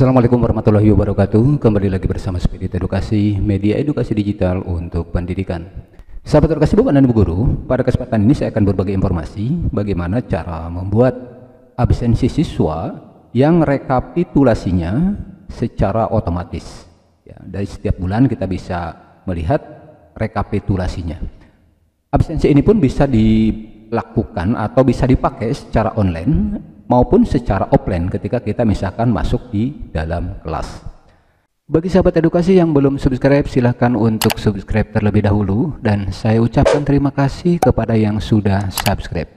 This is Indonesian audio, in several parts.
Assalamualaikum warahmatullahi wabarakatuh. Kembali lagi bersama Spirit Edukasi, media edukasi digital untuk pendidikan. Sahabat edukasi Bapak dan Ibu Guru, pada kesempatan ini saya akan berbagi informasi bagaimana cara membuat absensi siswa yang rekapitulasinya secara otomatis. Ya, dari setiap bulan kita bisa melihat rekapitulasinya. Absensi ini pun bisa dilakukan atau bisa dipakai secara online maupun secara offline ketika kita misalkan masuk di dalam kelas. Bagi sahabat edukasi yang belum subscribe, silahkan untuk subscribe terlebih dahulu, dan saya ucapkan terima kasih kepada yang sudah subscribe.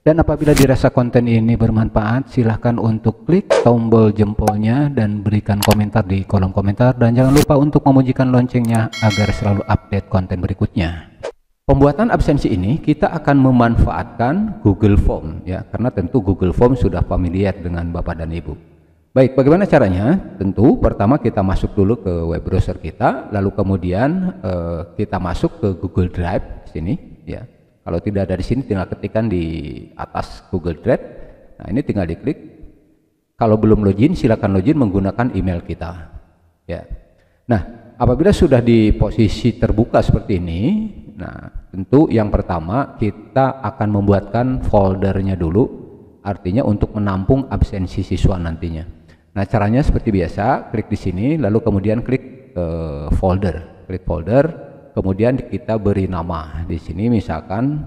Dan apabila dirasa konten ini bermanfaat, silahkan untuk klik tombol jempolnya dan berikan komentar di kolom komentar, dan jangan lupa untuk memunyikan loncengnya agar selalu update konten berikutnya. Pembuatan absensi ini kita akan memanfaatkan Google Form, ya, karena tentu Google Form sudah familiar dengan Bapak dan Ibu. Baik, bagaimana caranya? Tentu pertama kita masuk dulu ke web browser kita, lalu kemudian kita masuk ke Google Drive sini, ya. Kalau tidak ada di sini, tinggal ketikkan di atas Google Drive. Nah, ini tinggal diklik. Kalau belum login, silakan login menggunakan email kita, ya. Nah, apabila sudah di posisi terbuka seperti ini, nah tentu yang pertama kita akan membuatkan foldernya dulu, artinya untuk menampung absensi siswa nantinya. Nah, caranya seperti biasa, klik di sini lalu kemudian klik folder, kemudian kita beri nama. Di sini misalkan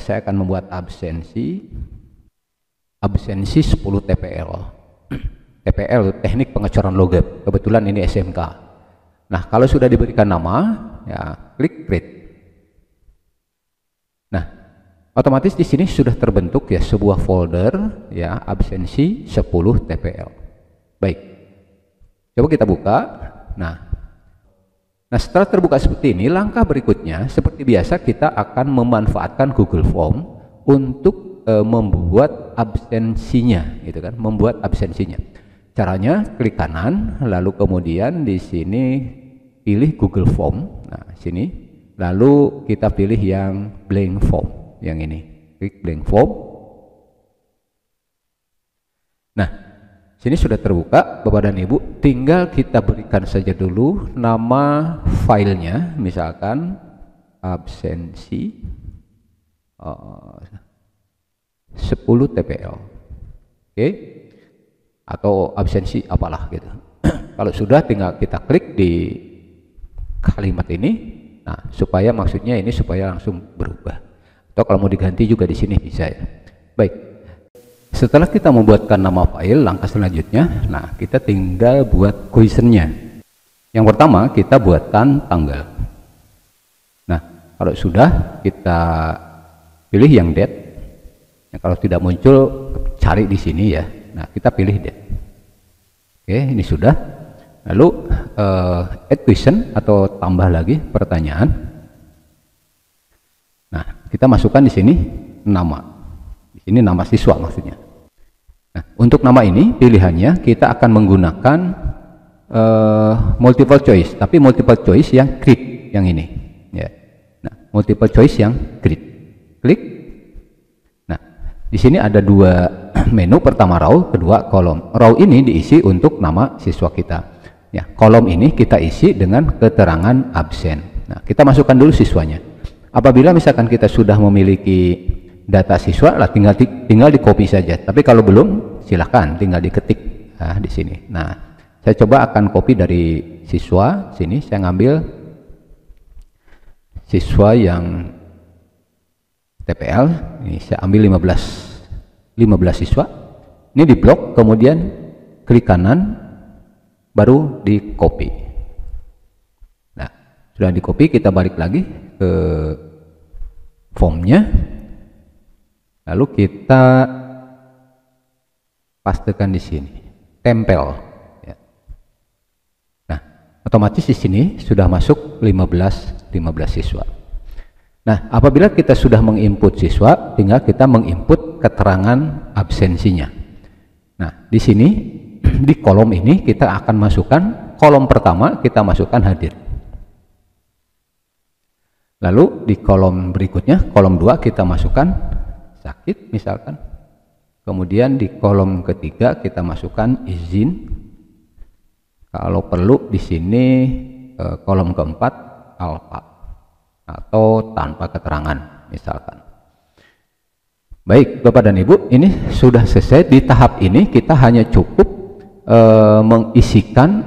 saya akan membuat absensi 10 TPL. TPL teknik pengecoran logam, kebetulan ini SMK. Nah, kalau sudah diberikan nama, ya klik create. Nah, otomatis di sini sudah terbentuk ya sebuah folder, ya, absensi 10 TPL. Baik, coba kita buka. Nah, setelah terbuka seperti ini, langkah berikutnya seperti biasa kita akan memanfaatkan Google Form untuk membuat absensinya, gitu kan? Membuat absensinya. Caranya klik kanan, lalu kemudian di sini pilih Google Form. Nah, sini. Lalu kita pilih yang blank form, yang ini, klik blank form. Nah, sini sudah terbuka Bapak dan Ibu, tinggal kita berikan saja dulu nama filenya, misalkan absensi 10 TPL, oke, atau absensi apalah gitu. Kalau sudah, tinggal kita klik di kalimat ini. Nah, supaya maksudnya ini supaya langsung berubah. Atau kalau mau diganti juga di sini bisa, ya. Baik. Setelah kita membuatkan nama file, langkah selanjutnya, nah kita tinggal buat questionnya. Yang pertama kita buatkan tanggal. Nah, kalau sudah kita pilih yang date. Nah, kalau tidak muncul cari di sini, ya. Nah, kita pilih date. Oke, ini sudah. Lalu add question atau tambah lagi pertanyaan. Nah, kita masukkan di sini nama. Di sini nama siswa maksudnya. Nah, untuk nama ini pilihannya kita akan menggunakan multiple choice, tapi multiple choice yang grid yang ini, ya. Nah, multiple choice yang grid. Klik. Nah, di sini ada dua menu, pertama row, kedua kolom. Row ini diisi untuk nama siswa kita. Ya, kolom ini kita isi dengan keterangan absen. Nah, kita masukkan dulu siswanya. Apabila misalkan kita sudah memiliki data siswa, lah tinggal di copy saja. Tapi kalau belum, silahkan tinggal diketik, nah, di sini. Nah, saya coba akan copy dari siswa sini. Saya ngambil siswa yang TPL. Ini saya ambil 15 siswa. Ini di blok, kemudian klik kanan, baru di copy. Nah, sudah di copy, kita balik lagi ke formnya, lalu kita pastekan di sini, tempel, ya. Nah, otomatis di sini sudah masuk 15 siswa. Nah, apabila kita sudah menginput siswa, tinggal kita menginput keterangan absensinya. Nah, di sini di kolom ini kita akan masukkan, kolom pertama kita masukkan hadir. Lalu di kolom berikutnya, kolom 2 kita masukkan sakit misalkan. Kemudian di kolom ketiga kita masukkan izin Kalau perlu di sini kolom keempat alfa atau tanpa keterangan misalkan. Baik Bapak dan Ibu, ini sudah selesai. Di tahap ini kita hanya cukup mengisikan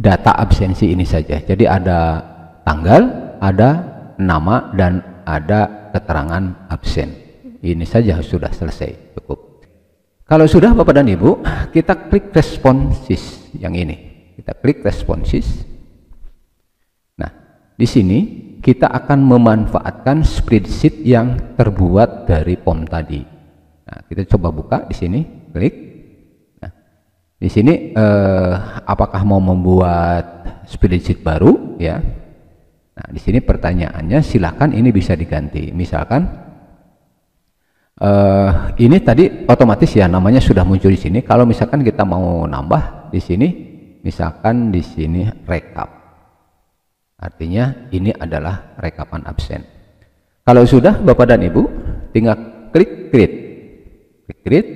data absensi ini saja. Jadi ada tanggal, ada nama, dan ada keterangan absen. Ini saja sudah selesai, cukup. Kalau sudah Bapak dan Ibu, kita klik responses yang ini. Kita klik responses. Nah, di sini kita akan memanfaatkan spreadsheet yang terbuat dari form tadi. Nah, kita coba buka di sini, klik. Nah, di sini apakah mau membuat spreadsheet baru ya? Nah, di sini pertanyaannya, silakan ini bisa diganti. Misalkan ini tadi otomatis ya namanya sudah muncul di sini. Kalau misalkan kita mau nambah di sini, misalkan di sini rekap, artinya ini adalah rekapan absen. Kalau sudah Bapak dan Ibu, tinggal klik create,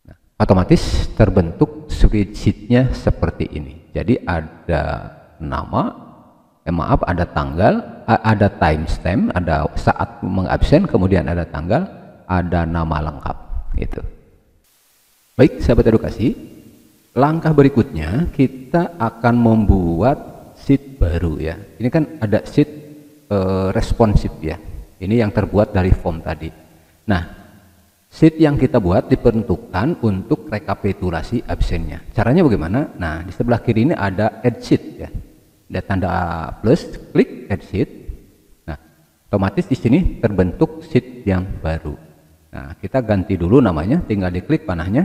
nah, otomatis terbentuk spreadsheetnya seperti ini. Jadi ada nama, ada tanggal, ada timestamp, ada saat mengabsen, kemudian ada tanggal, ada nama lengkap gitu. Baik sahabat edukasi, langkah berikutnya kita akan membuat sheet baru ya. Ini kan ada sheet responsif ya, ini yang terbuat dari form tadi. Nah, sheet yang kita buat diperuntukkan untuk rekapitulasi absennya. Caranya bagaimana? Nah, di sebelah kiri ini ada add sheet ya, ada tanda plus, klik add sheet. Nah, otomatis di sini terbentuk sheet yang baru. Nah, kita ganti dulu namanya, tinggal diklik panahnya,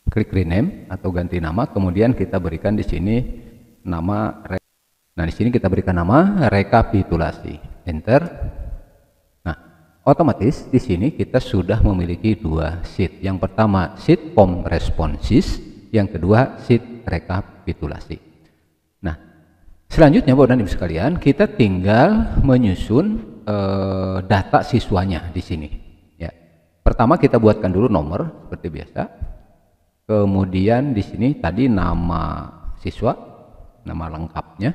klik rename atau ganti nama, kemudian kita berikan di sini nama. Nah, di sini kita berikan nama rekapitulasi, enter. Nah, otomatis di sini kita sudah memiliki dua sheet. Yang pertama sheet form responses, yang kedua sheet rekapitulasi. Selanjutnya Bapak dan Ibu sekalian, kita tinggal menyusun data siswanya di sini. Ya. Pertama kita buatkan dulu nomor seperti biasa. Kemudian di sini tadi nama siswa, nama lengkapnya.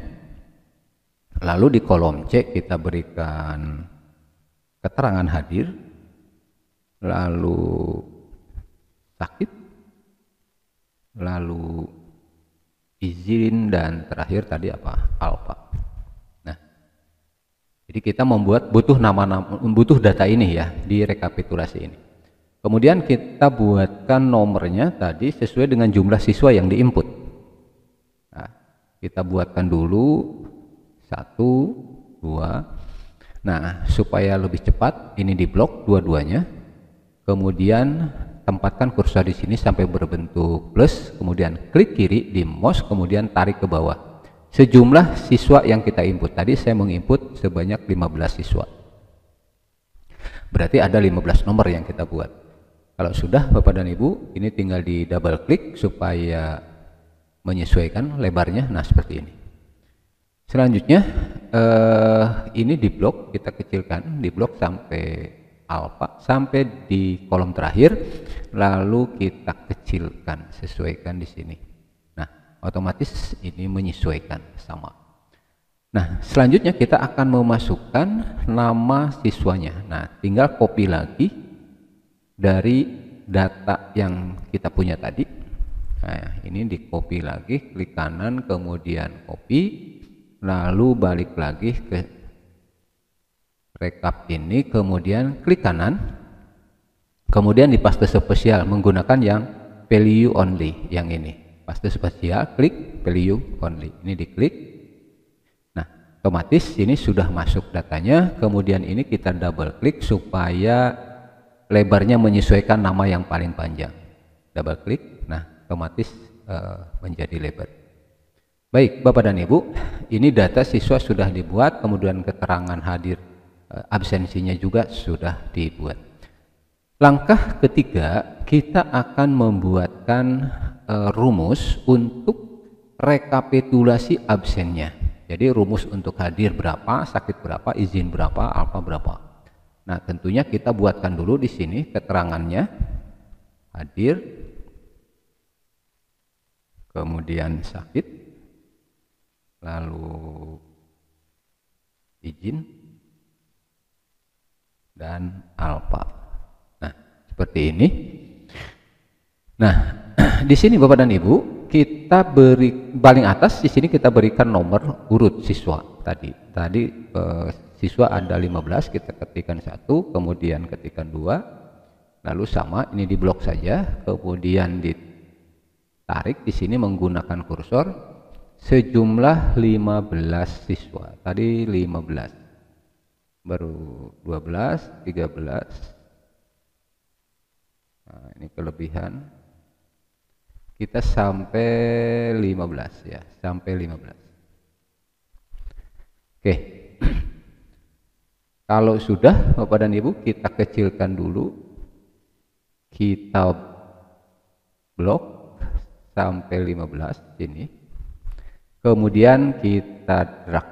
Lalu di kolom C kita berikan keterangan hadir, lalu sakit, lalu izin, dan terakhir tadi apa? Alfa. Nah, jadi kita butuh data ini ya di rekapitulasi ini. Kemudian kita buatkan nomornya tadi sesuai dengan jumlah siswa yang diinput. Nah, kita buatkan dulu 1, 2. Nah, supaya lebih cepat ini diblok dua-duanya. Kemudian tempatkan kursor di sini sampai berbentuk plus, kemudian klik kiri di mouse, kemudian tarik ke bawah. Sejumlah siswa yang kita input tadi, saya menginput sebanyak 15 siswa. Berarti ada 15 nomor yang kita buat. Kalau sudah Bapak dan Ibu, ini tinggal di double klik supaya menyesuaikan lebarnya. Nah, seperti ini. Selanjutnya ini di blok, kita kecilkan di blok sampai alfa, sampai di kolom terakhir, lalu kita kecilkan, sesuaikan di sini. Nah, otomatis ini menyesuaikan sama. Nah, selanjutnya kita akan memasukkan nama siswanya. Nah, tinggal copy lagi dari data yang kita punya tadi. Nah, ini di copy lagi, klik kanan, kemudian copy, lalu balik lagi ke rekap ini, kemudian klik kanan, kemudian di paste spesial menggunakan yang value only, yang ini paste spesial, klik value only, ini diklik. Nah, otomatis ini sudah masuk datanya. Kemudian ini kita double klik supaya lebarnya menyesuaikan nama yang paling panjang, double klik. Nah, otomatis menjadi lebar. Baik Bapak dan Ibu, ini data siswa sudah dibuat, kemudian keterangan hadir absensinya juga sudah dibuat. Langkah ketiga, kita akan membuatkan rumus untuk rekapitulasi absennya. Jadi rumus untuk hadir berapa, sakit berapa, izin berapa, alfa berapa. Nah, tentunya kita buatkan dulu di sini keterangannya, hadir, kemudian sakit, lalu izin, dan alfa. Nah, seperti ini. Nah, di sini Bapak dan Ibu, kita beri paling atas di sini kita berikan nomor urut siswa tadi. Siswa ada 15, kita ketikkan 1, kemudian ketikkan 2, lalu sama ini di blok saja, kemudian ditarik di sini menggunakan kursor sejumlah 15 siswa. Tadi 15. Baru 12, 13. Nah, ini kelebihan. Kita sampai 15 ya, sampai 15. Oke. Kalau sudah Bapak dan Ibu, kita kecilkan dulu. Kita blok sampai 15 sini. Kemudian kita drag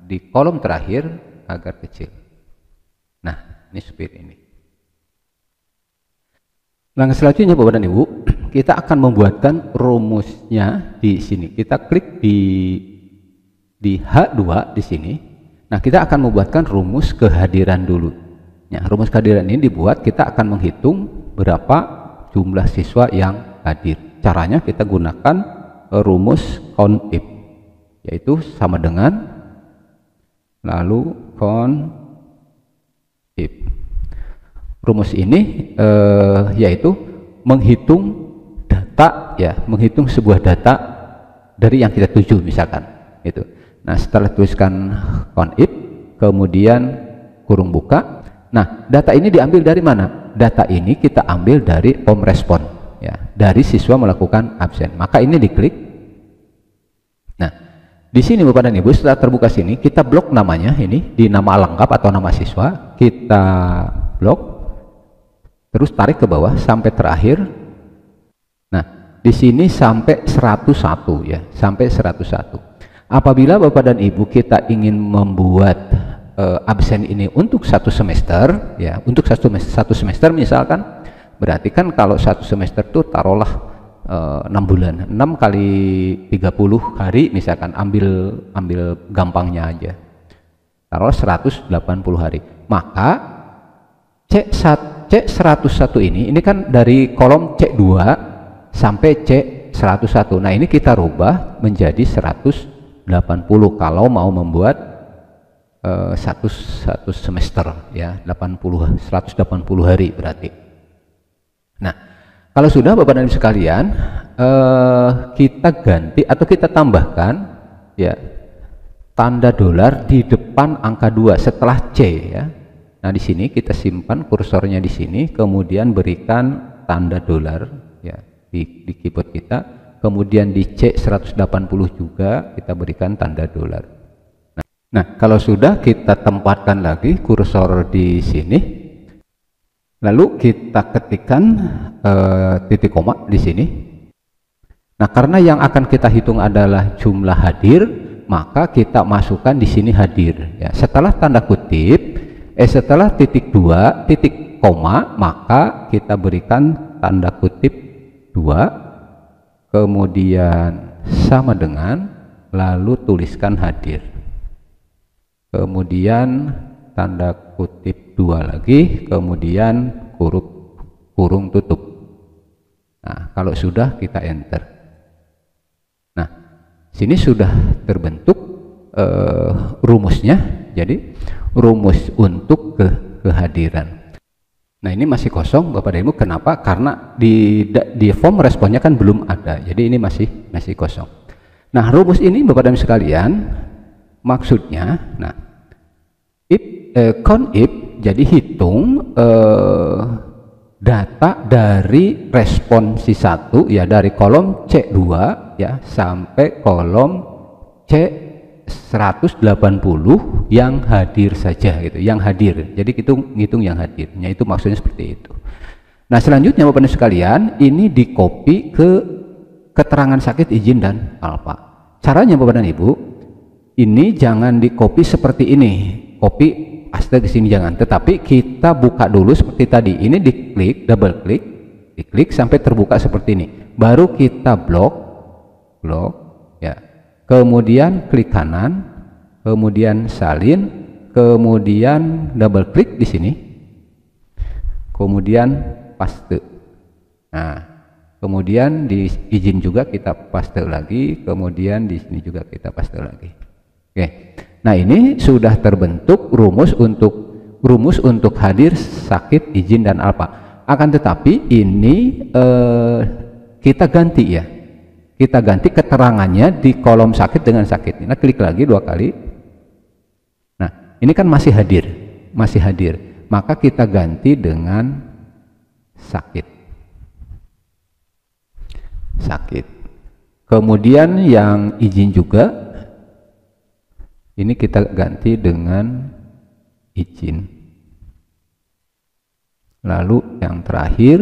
di kolom terakhir agar kecil. Nah, ini seperti ini. Langkah selanjutnya Bapak dan Ibu, kita akan membuatkan rumusnya di sini. Kita klik di H2 di sini. Nah, kita akan membuatkan rumus kehadiran dulu. Ya, rumus kehadiran ini dibuat, kita akan menghitung berapa jumlah siswa yang hadir. Caranya kita gunakan rumus count if, yaitu sama dengan lalu count if. Rumus ini yaitu menghitung data, ya, menghitung sebuah data dari yang kita tuju misalkan itu. Nah, setelah tuliskan count if, kemudian kurung buka. Nah, data ini diambil dari mana? Data ini kita ambil dari form respon, ya, dari siswa melakukan absen. Maka ini diklik. Nah, di sini Bapak dan Ibu, setelah terbuka sini, kita blok namanya ini di nama lengkap atau nama siswa. Kita blok, terus tarik ke bawah sampai terakhir. Nah, di sini sampai 101 ya, sampai 101. Apabila Bapak dan Ibu kita ingin membuat absen ini untuk satu semester, ya, untuk satu semester misalkan, berarti kan kalau satu semester itu taruhlah 6 bulan, 6 kali 30 hari misalkan, ambil gampangnya aja, taruhlah 180 hari. Maka C101 ini kan dari kolom C2 sampai C101. Nah, ini kita rubah menjadi 180 kalau mau membuat satu semester, ya, 180 hari berarti. Nah, kalau sudah Bapak dan Ibu sekalian, kita ganti atau kita tambahkan, ya, tanda dolar di depan angka 2 setelah C, ya. Nah, di sini kita simpan kursornya di sini, kemudian berikan tanda dolar, ya, di keyboard kita. Kemudian di C180 juga kita berikan tanda dolar. Nah, kalau sudah, kita tempatkan lagi kursor di sini. Lalu kita ketikkan titik koma di sini. Nah, karena yang akan kita hitung adalah jumlah hadir, maka kita masukkan di sini hadir, ya. Setelah tanda kutip, setelah titik 2, titik koma, maka kita berikan tanda kutip 2. Kemudian sama dengan, lalu tuliskan hadir, kemudian tanda kutip 2 lagi, kemudian kurung tutup. Nah, kalau sudah, kita enter. Nah, sini sudah terbentuk rumusnya. Jadi rumus untuk kehadiran. Nah, ini masih kosong Bapak dan Ibu. Kenapa? Karena di form responnya kan belum ada, jadi ini masih kosong. Nah, rumus ini Bapak dan Ibu sekalian, maksudnya, nah, count if, jadi hitung data dari respon C1, ya, dari kolom C2, ya, sampai kolom C180 yang hadir saja, gitu, yang hadir. Jadi ngitung yang hadirnya, itu maksudnya seperti itu. Nah, selanjutnya Bapak Ibu sekalian, ini di copy ke keterangan sakit, izin, dan alfa. Caranya Bapak dan Ibu, ini jangan di copy seperti ini, copy paste di sini jangan, tetapi kita buka dulu seperti tadi. Ini diklik, double klik, diklik sampai terbuka seperti ini, baru kita blok blok ya. Kemudian klik kanan, kemudian salin, kemudian double klik di sini, kemudian paste. Nah, kemudian di izin juga kita paste lagi, kemudian di sini juga kita paste lagi. Oke. Nah, ini sudah terbentuk rumus untuk hadir, sakit, izin dan alfa. Akan tetapi ini kita ganti ya. Kita ganti keterangannya di kolom sakit dengan sakit. Nah, klik lagi 2 kali. Nah, ini kan masih hadir. Maka kita ganti dengan sakit. Kemudian yang izin juga ini kita ganti dengan izin. Lalu yang terakhir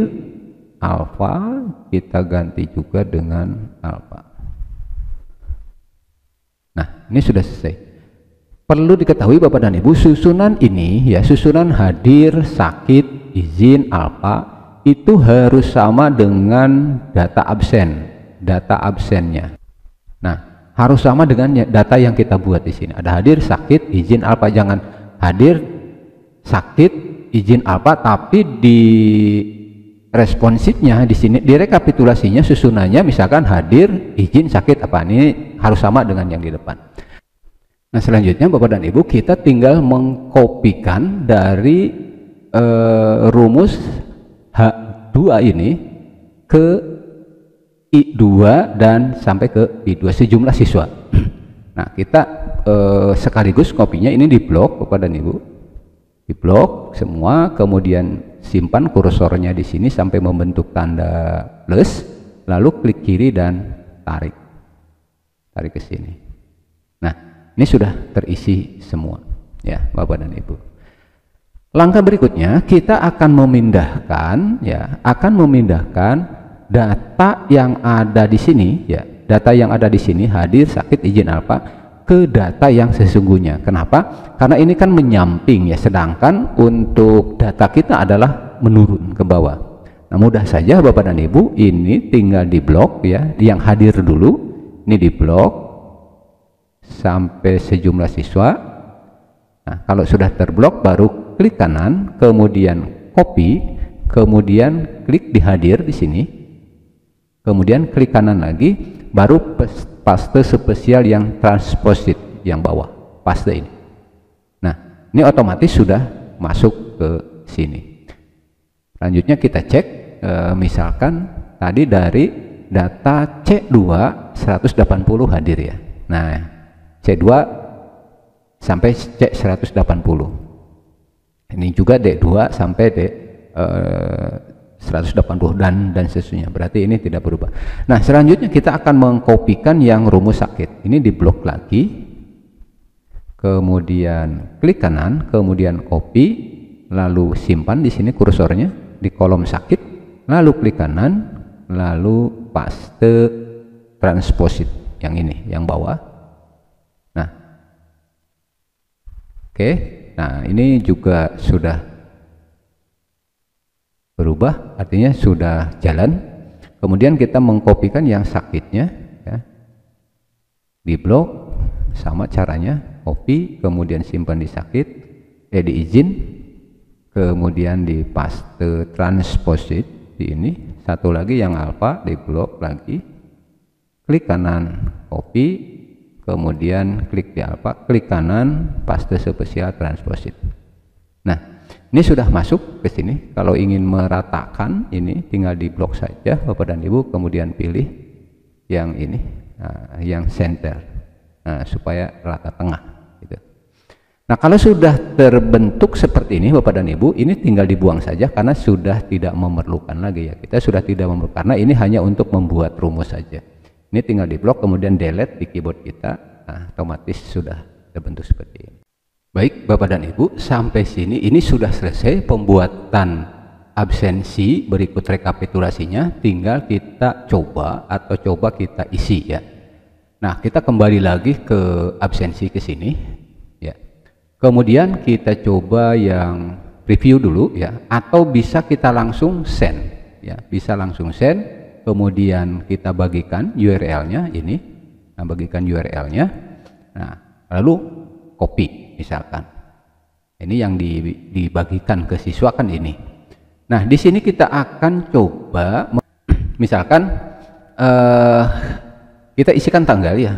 alfa kita ganti juga dengan alfa. Nah, ini sudah selesai. Perlu diketahui Bapak dan Ibu, susunan ini ya, susunan hadir, sakit, izin, alfa itu harus sama dengan data absennya. Nah, harus sama dengan data yang kita buat di sini. Ada hadir, sakit, izin, alfa. Jangan hadir, sakit, izin, alfa, tapi di responsifnya di sini, di rekapitulasinya susunannya misalkan hadir, izin, sakit, apa. Ini harus sama dengan yang di depan. Nah, selanjutnya Bapak dan Ibu, kita tinggal mengkopikan dari rumus H2 ini ke I2 dan sampai ke I2 sejumlah siswa. Nah, kita sekaligus kopinya ini di blok Bapak dan Ibu. Di blok semua, kemudian simpan kursornya di sini sampai membentuk tanda plus, lalu klik kiri dan tarik ke sini. Nah, ini sudah terisi semua ya Bapak dan Ibu. Langkah berikutnya kita akan memindahkan data yang ada di sini ya, data yang ada di sini hadir, sakit, izin, alfa ke data yang sesungguhnya. Kenapa? Karena ini kan menyamping ya, sedangkan untuk data kita adalah menurun ke bawah. Nah, mudah saja Bapak dan Ibu, ini tinggal di blok ya, yang hadir dulu, ini di blok sampai sejumlah siswa. Nah, kalau sudah terblok baru klik kanan, kemudian copy, kemudian klik di hadir di sini, kemudian klik kanan lagi, baru paste spesial yang transposit yang bawah, paste ini. Nah, ini otomatis sudah masuk ke sini. Selanjutnya kita cek, misalkan tadi dari data C2 180 hadir ya. Nah, C2 sampai C180. Ini juga D2 sampai D180 dan seterusnya. Berarti ini tidak berubah. Nah, selanjutnya kita akan mengkopikan yang rumus sakit. Ini di blok lagi. Kemudian klik kanan, kemudian copy, lalu simpan di sini kursornya di kolom sakit, lalu klik kanan, lalu paste transposit yang ini, yang bawah. Nah, oke. Nah, ini juga sudah berubah, artinya sudah jalan. Kemudian kita mengkopikan yang sakitnya ya. Di blok sama caranya, copy, kemudian simpan di sakit, di izin, kemudian di paste transposit di ini. Satu lagi yang alfa di blok lagi, klik kanan, copy, kemudian klik di alfa, klik kanan, paste spesial transposit. Nah, ini sudah masuk ke sini. Kalau ingin meratakan ini tinggal di blok saja Bapak dan Ibu, kemudian pilih yang ini, yang center, supaya rata tengah gitu. Nah, kalau sudah terbentuk seperti ini Bapak dan Ibu, ini tinggal dibuang saja karena sudah tidak memerlukan lagi ya. Kita sudah tidak memerlukan, karena ini hanya untuk membuat rumus saja. Ini tinggal di blok, kemudian delete di keyboard kita, otomatis sudah terbentuk seperti ini. Baik Bapak dan Ibu, sampai sini ini sudah selesai pembuatan absensi. Berikut rekapitulasinya, tinggal kita coba kita isi ya. Nah, kita kembali lagi ke absensi ke sini ya. Kemudian kita coba yang preview dulu ya, atau bisa kita langsung send ya, bisa langsung send. kemudian kita bagikan URL-nya ini, nah, bagikan URL-nya, nah lalu copy misalkan, ini yang dibagikan ke siswa kan ini. Nah di sini kita akan coba, misalkan kita isikan tanggal ya,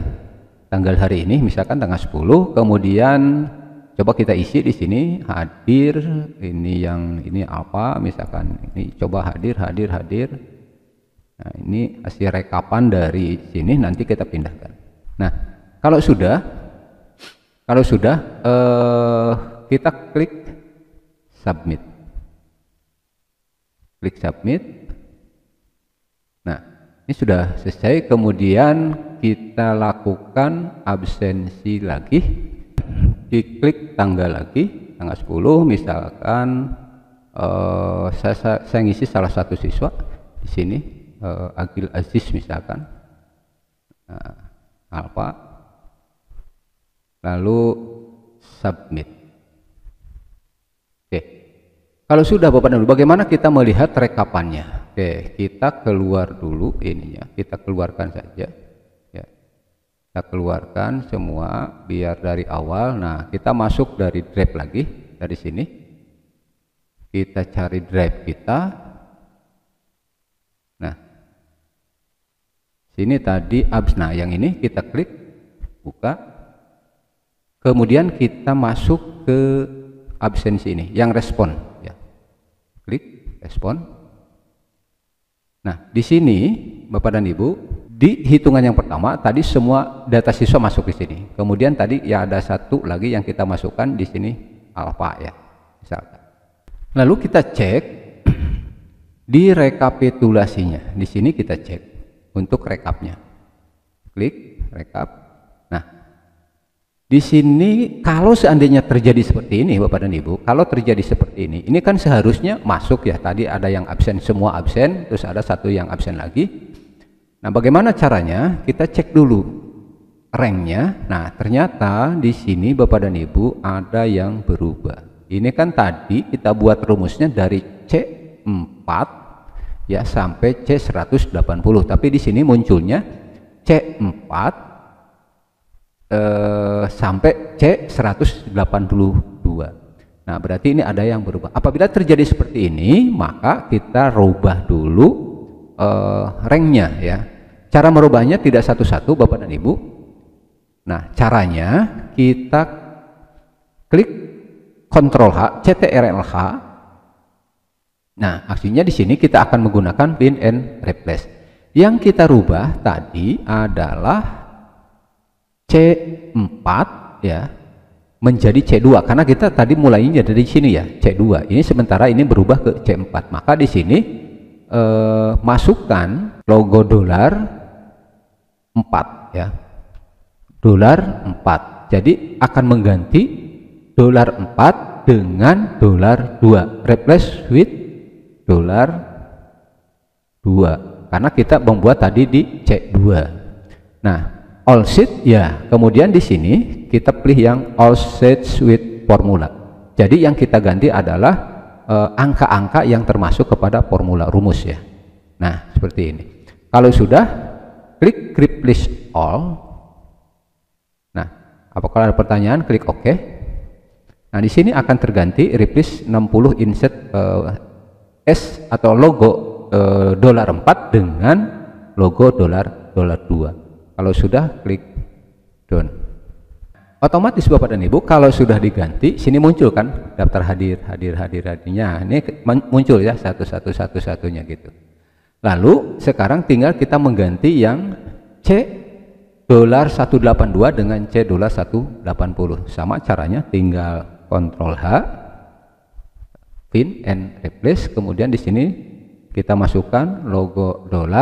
tanggal hari ini misalkan tanggal 10, kemudian coba kita isi di sini hadir, ini yang ini apa, misalkan ini coba hadir. Nah, ini hasil rekapan dari sini, nanti kita pindahkan. Nah, kalau sudah kita klik submit. Klik submit. Nah, ini sudah selesai. Kemudian kita lakukan absensi lagi. Diklik tanggal lagi, tanggal 10 misalkan saya ngisi salah satu siswa di sini. Agil Aziz misalkan, Alfa, lalu submit. Oke, kalau sudah Bapak dan Ibu, bagaimana kita melihat rekapannya? Oke, kita keluar dulu ininya, kita keluarkan saja ya, kita keluarkan semua biar dari awal. Nah, kita masuk dari drive lagi, dari sini kita cari drive kita. Nah, sini tadi nah yang ini kita klik buka, kemudian kita masuk ke absensi ini yang respon ya, klik respon. Nah di sini Bapak dan Ibu, di hitungan yang pertama tadi semua data siswa masuk di sini, kemudian tadi ya ada satu lagi yang kita masukkan di sini alfa ya misalkan. Lalu kita cek di rekapitulasinya, di sini kita cek untuk rekapnya, klik rekap. Nah di sini kalau seandainya terjadi seperti ini Bapak dan Ibu, kalau terjadi seperti ini kan seharusnya masuk ya, tadi ada yang absen, semua absen, terus ada satu yang absen lagi. Nah bagaimana caranya? Kita cek dulu ranknya. Nah ternyata di sini Bapak dan Ibu ada yang berubah. Ini kan tadi kita buat rumusnya dari C4 ya sampai C180, tapi di sini munculnya C4 sampai C182. Nah berarti ini ada yang berubah. Apabila terjadi seperti ini, maka kita rubah dulu ranknya ya. Cara merubahnya tidak satu-satu Bapak dan Ibu. Nah caranya kita klik Ctrl H, Ctrl H. Nah, aksinya di sini kita akan menggunakan bin and replace. Yang kita rubah tadi adalah C4 ya menjadi C2, karena kita tadi mulainya dari sini ya, C2. Ini sementara ini berubah ke C4. Maka di sini masukkan logo $4 ya. $4. Jadi akan mengganti $4 dengan $2. Replace with $2 karena kita membuat tadi di C2. Nah, all sheet ya, kemudian di sini kita pilih yang all sheets with formula. Jadi yang kita ganti adalah angka-angka yang termasuk kepada formula rumus ya. Nah, seperti ini. Kalau sudah, klik replace all. Nah, apakah ada pertanyaan? Klik OK. Nah, di sini akan terganti replace 60 insert S atau logo $4 dengan logo $2. Kalau sudah, klik done. Otomatis Bapak dan Ibu kalau sudah diganti, sini muncul kan daftar hadirnya. Ini muncul ya satu-satunya gitu. Lalu sekarang tinggal kita mengganti yang $182 dengan $180. Sama caranya, tinggal Ctrl H, bin and replace, kemudian di sini kita masukkan logo $1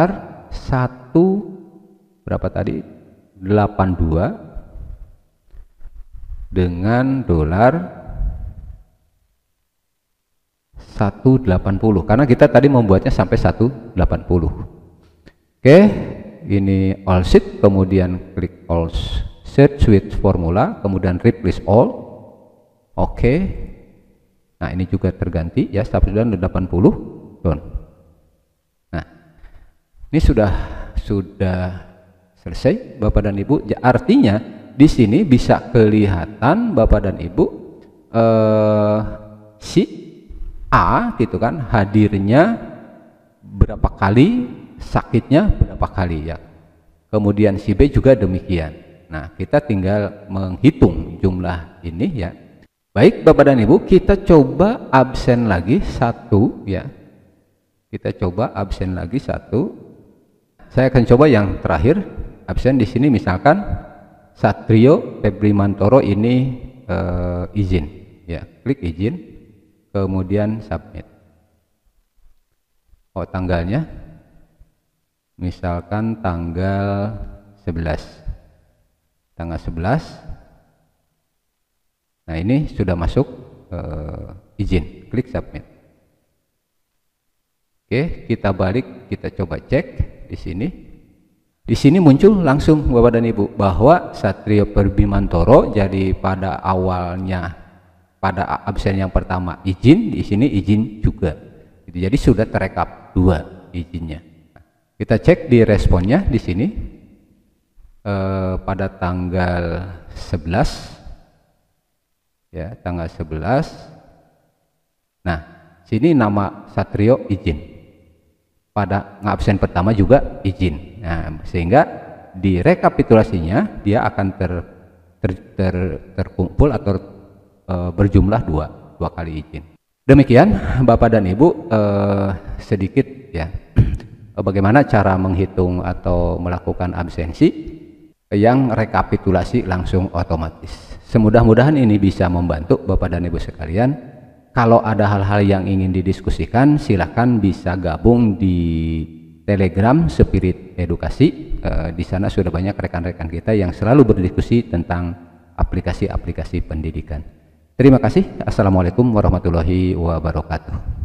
berapa tadi 82 dengan $180 karena kita tadi membuatnya sampai 180. Oke, ini all sheet, kemudian klik all sheet with formula, kemudian replace all. Oke. Nah ini juga terganti ya 180 done. Nah Ini sudah selesai Bapak dan Ibu. Artinya di sini bisa kelihatan Bapak dan Ibu si A gitu kan hadirnya berapa kali, sakitnya berapa kali ya. Kemudian si B juga demikian. Nah, kita tinggal menghitung jumlah ini ya. Baik Bapak dan Ibu, kita coba absen lagi satu ya. Kita coba absen lagi satu. Saya akan coba yang terakhir. Absen di sini misalkan Satrio Febri Mantoro ini izin ya. Klik izin, kemudian submit. Oh, tanggalnya misalkan tanggal 11. Tanggal 11. Nah, ini sudah masuk izin. Klik submit. Oke, kita balik, kita coba cek di sini. Di sini muncul langsung Bapak dan Ibu bahwa Satrio Febri Mantoro jadi pada awalnya pada absen yang pertama izin, di sini izin juga. Jadi sudah terekap dua izinnya. Kita cek di responnya di sini pada tanggal 11 ya, tanggal 11. Nah, sini nama Satrio izin. Pada absen pertama juga izin. Nah, sehingga di rekapitulasinya dia akan terkumpul atau berjumlah dua kali izin. Demikian Bapak dan Ibu sedikit ya bagaimana cara menghitung atau melakukan absensi yang rekapitulasi langsung otomatis. Semudah-mudahan ini bisa membantu Bapak dan Ibu sekalian. Kalau ada hal-hal yang ingin didiskusikan, silahkan bisa gabung di Telegram Spirit Edukasi. Di sana sudah banyak rekan-rekan kita yang selalu berdiskusi tentang aplikasi-aplikasi pendidikan. Terima kasih. Assalamualaikum warahmatullahi wabarakatuh.